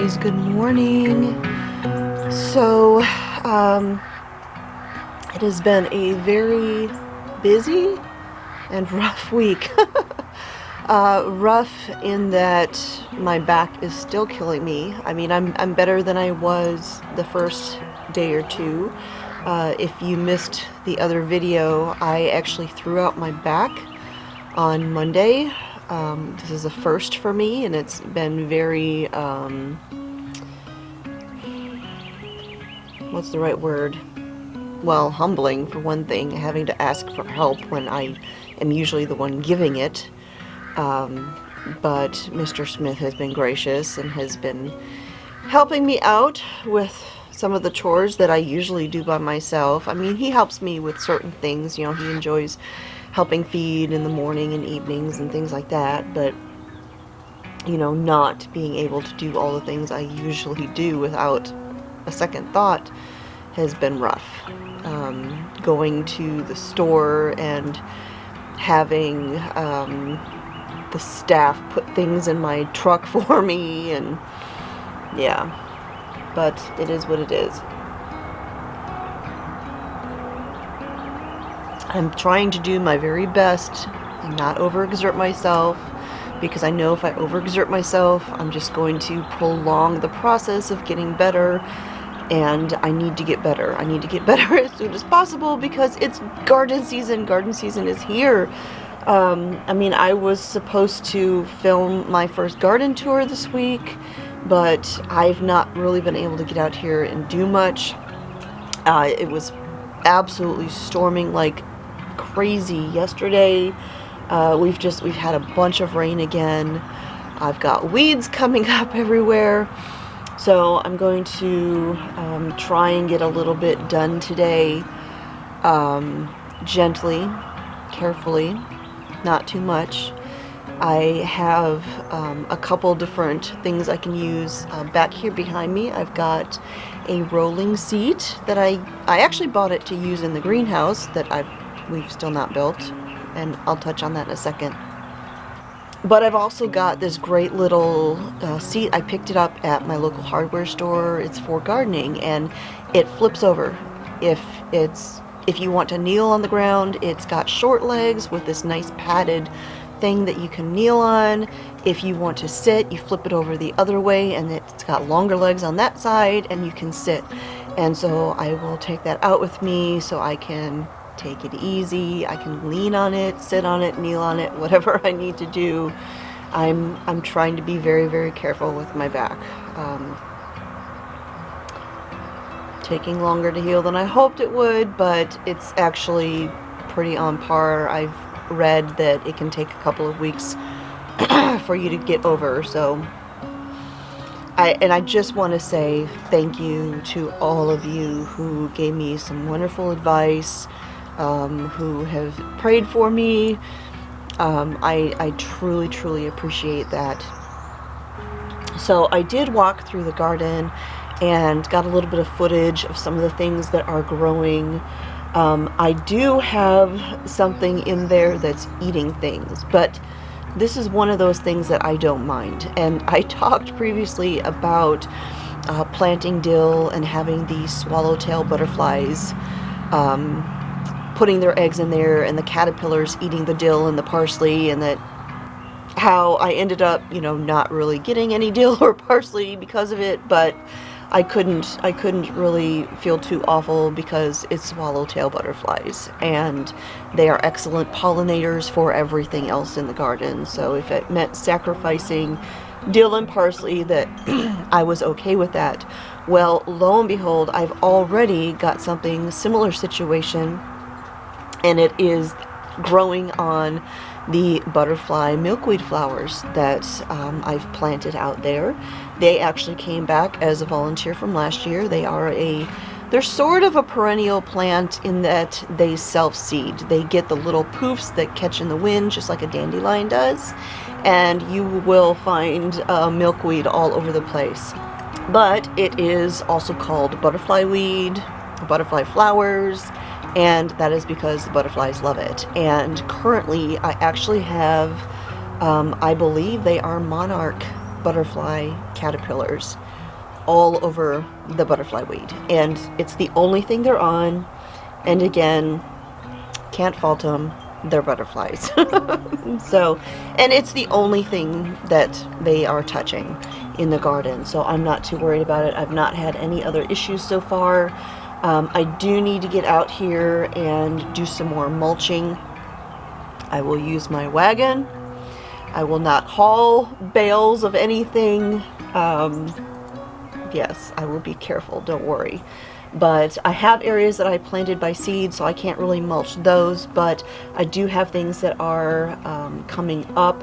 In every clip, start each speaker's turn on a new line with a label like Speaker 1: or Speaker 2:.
Speaker 1: guys, good morning. So it has been a very busy and rough week. Rough in that my back is still killing me. I mean, I'm better than I was the first day or two. If you missed the other video, I actually threw out my back on Monday. This is a first for me, and it's been very, what's the right word? Well, humbling for one thing, having to ask for help when I am usually the one giving it. But Mr. Smith has been gracious and has been helping me out with some of the chores that I usually do by myself. I mean, he helps me with certain things, you know, he enjoys helping feed in the morning and evenings and things like that, but you know, not being able to do all the things I usually do without a second thought has been rough. Going to the store and having the staff put things in my truck for me, and yeah, but it is what it is. I'm trying to do my very best and not overexert myself, because I know if I overexert myself, I'm just going to prolong the process of getting better, and I need to get better. I need to get better as soon as possible because it's garden season. Garden season is here. I mean, I was supposed to film my first garden tour this week, but I've not really been able to get out here and do much. It was absolutely storming like crazy yesterday. We've had a bunch of rain again. I've got weeds coming up everywhere. So I'm going to try and get a little bit done today, gently, carefully, not too much. I have a couple different things I can use. Back here behind me, I've got a rolling seat that I actually bought it to use in the greenhouse that we've still not built, and I'll touch on that in a second. But I've also got this great little seat. I picked it up at my local hardware store. It's for gardening, and it flips over. If you want to kneel on the ground, it's got short legs with this nice padded thing that you can kneel on. If you want to sit, you flip it over the other way, and it's got longer legs on that side, and you can sit. And so I will take that out with me so I can take it easy. I can lean on it, sit on it, kneel on it, whatever I need to do. I'm trying to be very, very careful with my back. Taking longer to heal than I hoped it would, but it's actually pretty on par. I've read that it can take a couple of weeks for you to get over. So I just want to say thank you to all of you who gave me some wonderful advice, who have prayed for me. I truly, truly appreciate that. So I did walk through the garden and got a little bit of footage of some of the things that are growing. I do have something in there that's eating things, but this is one of those things that I don't mind. And I talked previously about planting dill and having these swallowtail butterflies putting their eggs in there, and the caterpillars eating the dill and the parsley, and that how I ended up, you know, not really getting any dill or parsley because of it, but I couldn't really feel too awful because it's swallowtail butterflies, and they are excellent pollinators for everything else in the garden. So if it meant sacrificing dill and parsley, that I was okay with that. Well, lo and behold, I've already got something similar situation, and it is growing on the butterfly milkweed flowers that I've planted out there. They actually came back as a volunteer from last year. They're sort of a perennial plant in that they self-seed. They get the little poofs that catch in the wind, just like a dandelion does, and you will find milkweed all over the place. But it is also called butterfly weed, butterfly flowers, and that is because the butterflies love it. And currently I actually have, I believe they are monarch butterfly caterpillars. all over the butterfly weed, and it's the only thing they're on. And again, can't fault them, they're butterflies. So, and it's the only thing that they are touching in the garden, so I'm not too worried about it. I've not had any other issues so far. I do need to get out here and do some more mulching. I will use my wagon. I will not haul bales of anything. Yes, I will be careful, don't worry. But I have areas that I planted by seed, so I can't really mulch those, but I do have things that are coming up.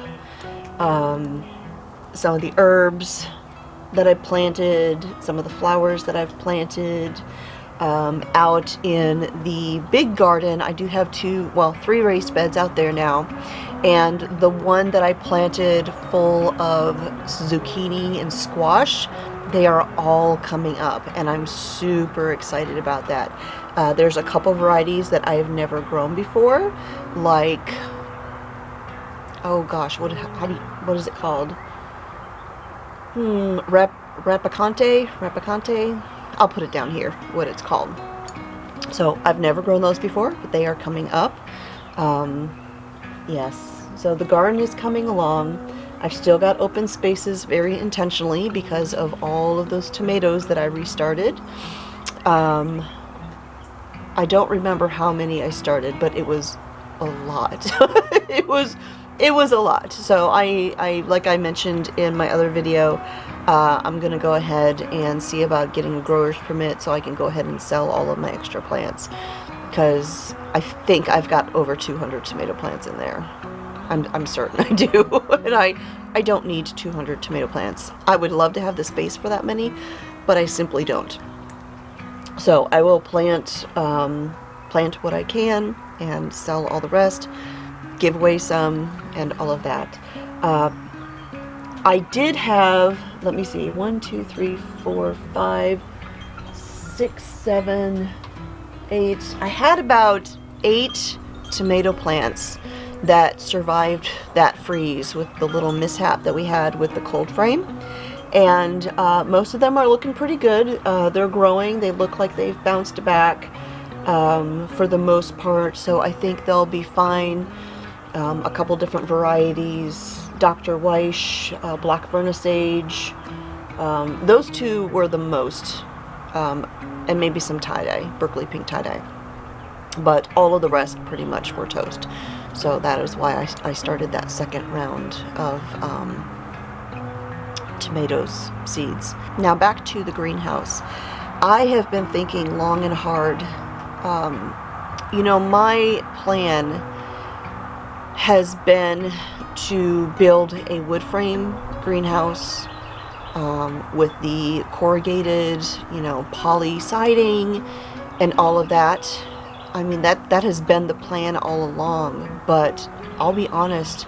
Speaker 1: Some of the herbs that I planted, some of the flowers that I've planted. Out in the big garden, I do have 3 raised beds out there now, and the one that I planted full of zucchini and squash, they are all coming up, and I'm super excited about that. There's a couple varieties that I have never grown before, like, oh gosh, what is it called? Rapicante. I'll put it down here, what it's called. So I've never grown those before, but they are coming up. Yes, so the garden is coming along. I've still got open spaces very intentionally because of all of those tomatoes that I restarted. I don't remember how many I started, but it was a lot. It was a lot. So I like I mentioned in my other video, I'm gonna go ahead and see about getting a grower's permit so I can go ahead and sell all of my extra plants, because I think I've got over 200 tomato plants in there. I'm certain I do. And I don't need 200 tomato plants. I would love to have the space for that many, but I simply don't. So I will plant what I can and sell all the rest, give away some, and all of that. I did have, let me see, 1, 2, 3, 4, 5, 6, 7, 8. I had about 8 tomato plants that survived that freeze with the little mishap that we had with the cold frame. And most of them are looking pretty good. They're growing. They look like they've bounced back for the most part. So I think they'll be fine. A couple different varieties. Dr. Weish, Black Vernisage. Those 2 were the most. And maybe some tie-dye, Berkeley Pink tie-dye. But all of the rest pretty much were toast. So that is why I started that second round of tomatoes seeds. Now back to the greenhouse. I have been thinking long and hard. You know, my plan has been to build a wood frame greenhouse with the corrugated, you know, poly siding and all of that. I mean, that has been the plan all along, but I'll be honest,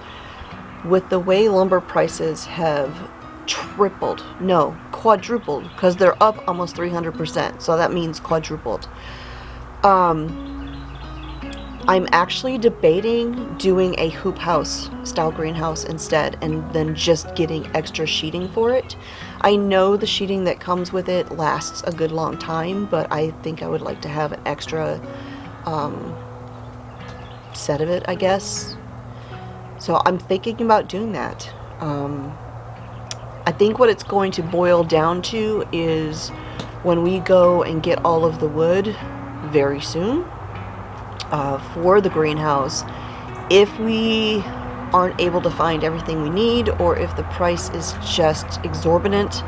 Speaker 1: with the way lumber prices have quadrupled, because they're up almost 300%, so that means quadrupled. I'm actually debating doing a hoop house style greenhouse instead, and then just getting extra sheeting for it. I know the sheeting that comes with it lasts a good long time, but I think I would like to have an extra set of it, I guess. So I'm thinking about doing that. I think what it's going to boil down to is when we go and get all of the wood very soon for the greenhouse, if we aren't able to find everything we need, or if the price is just exorbitant,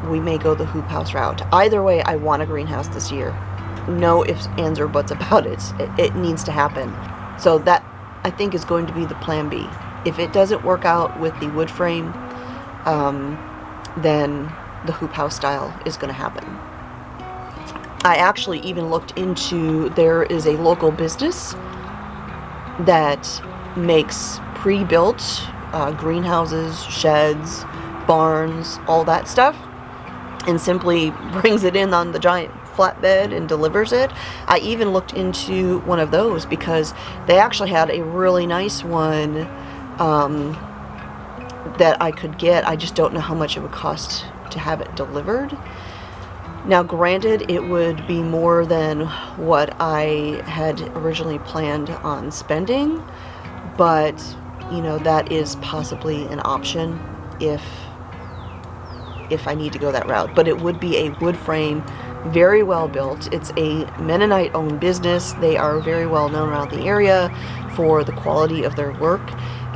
Speaker 1: we may go the hoop house route. Either way, I want a greenhouse this year. No ifs, ands, or buts about it. It needs to happen. So that, I think, is going to be the plan B. If it doesn't work out with the wood frame, then the hoop house style is going to happen. I actually even looked into, there is a local business that makes pre-built greenhouses, sheds, barns, all that stuff, and simply brings it in on the giant flatbed and delivers it. I even looked into one of those because they actually had a really nice one that I could get. I just don't know how much it would cost to have it delivered. Now granted, it would be more than what I had originally planned on spending, but you know, that is possibly an option if I need to go that route. But it would be a wood frame, very well built. It's a Mennonite owned business. They are very well known around the area for the quality of their work,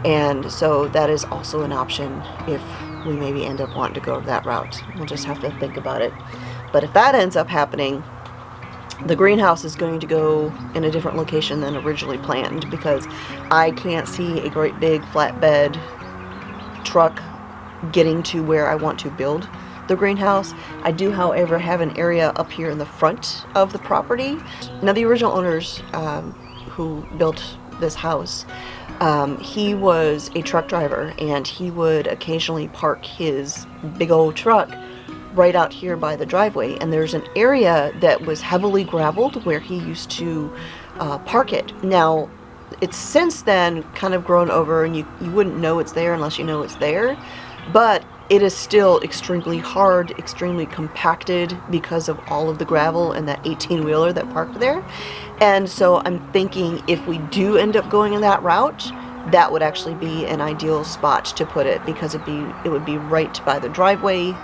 Speaker 1: and so that is also an option if we maybe end up wanting to go that route. We'll just have to think about it. But if that ends up happening, the greenhouse is going to go in a different location than originally planned, because I can't see a great big flatbed truck getting to where I want to build the greenhouse. I do, however, have an area up here in the front of the property. Now, the original owners who built this house, he was a truck driver, and he would occasionally park his big old truck right out here by the driveway, and there's an area that was heavily graveled where he used to park it. Now, it's since then kind of grown over, and you wouldn't know it's there unless you know it's there, but it is still extremely hard, extremely compacted because of all of the gravel and that 18-wheeler that parked there. And so I'm thinking if we do end up going in that route, that would actually be an ideal spot to put it, because it would be right by the driveway.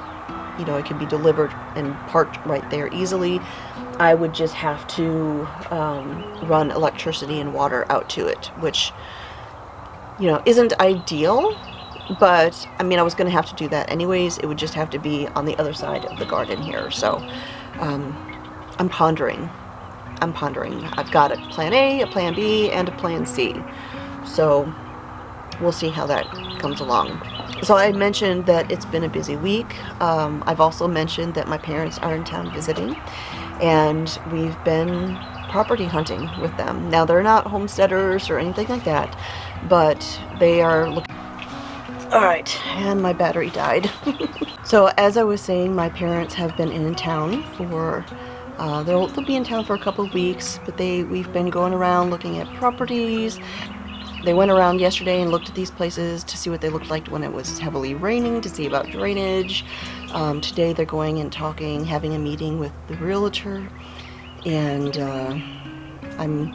Speaker 1: You know, it can be delivered and parked right there easily. I would just have to run electricity and water out to it, which, you know, isn't ideal, but I mean, I was going to have to do that anyways. It would just have to be on the other side of the garden here. So I'm pondering. I've got a plan A, a plan B, and a plan C. So we'll see how that comes along. So I mentioned that it's been a busy week. I've also mentioned that my parents are in town visiting, and we've been property hunting with them. Now, they're not homesteaders or anything like that, but they are looking. All right, and my battery died. So as I was saying, my parents have been in town for they'll be in town for a couple of weeks, but we've been going around looking at properties. They went around yesterday and looked at these places to see what they looked like when it was heavily raining, to see about drainage. Today they're going and talking, having a meeting with the realtor, and I'm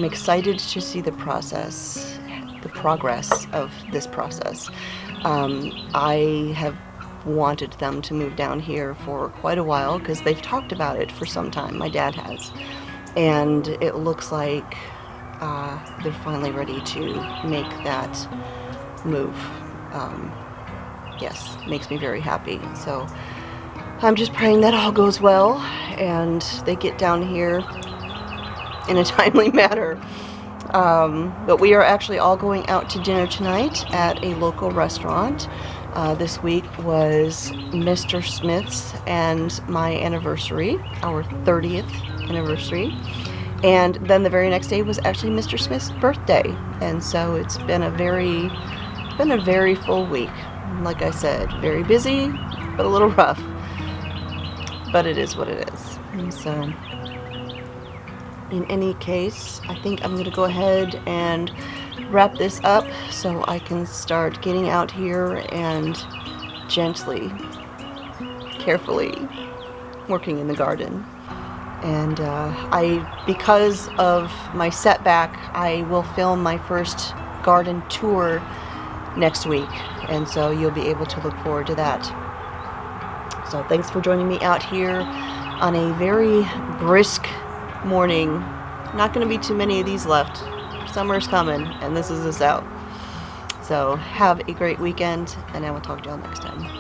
Speaker 1: excited to see the progress of this process. I have wanted them to move down here for quite a while, because they've talked about it for some time. My dad has, and it looks like they're finally ready to make that move. Yes, makes me very happy. So I'm just praying that all goes well and they get down here in a timely manner. But we are actually all going out to dinner tonight at a local restaurant. This week was Mr. Smith's and my anniversary, our 30th anniversary. And then the very next day was actually Mr. Smith's birthday. And so it's been a very full week. Like I said, very busy, but a little rough. But it is what it is. And so, in any case, I think I'm going to go ahead and wrap this up so I can start getting out here and gently, carefully working in the garden. And because of my setback, I will film my first garden tour next week, and so you'll be able to look forward to that. So thanks for joining me out here on a very brisk morning. Not going to be too many of these left. Summer's coming, and this is us out. So have a great weekend, and I will talk to y'all next time.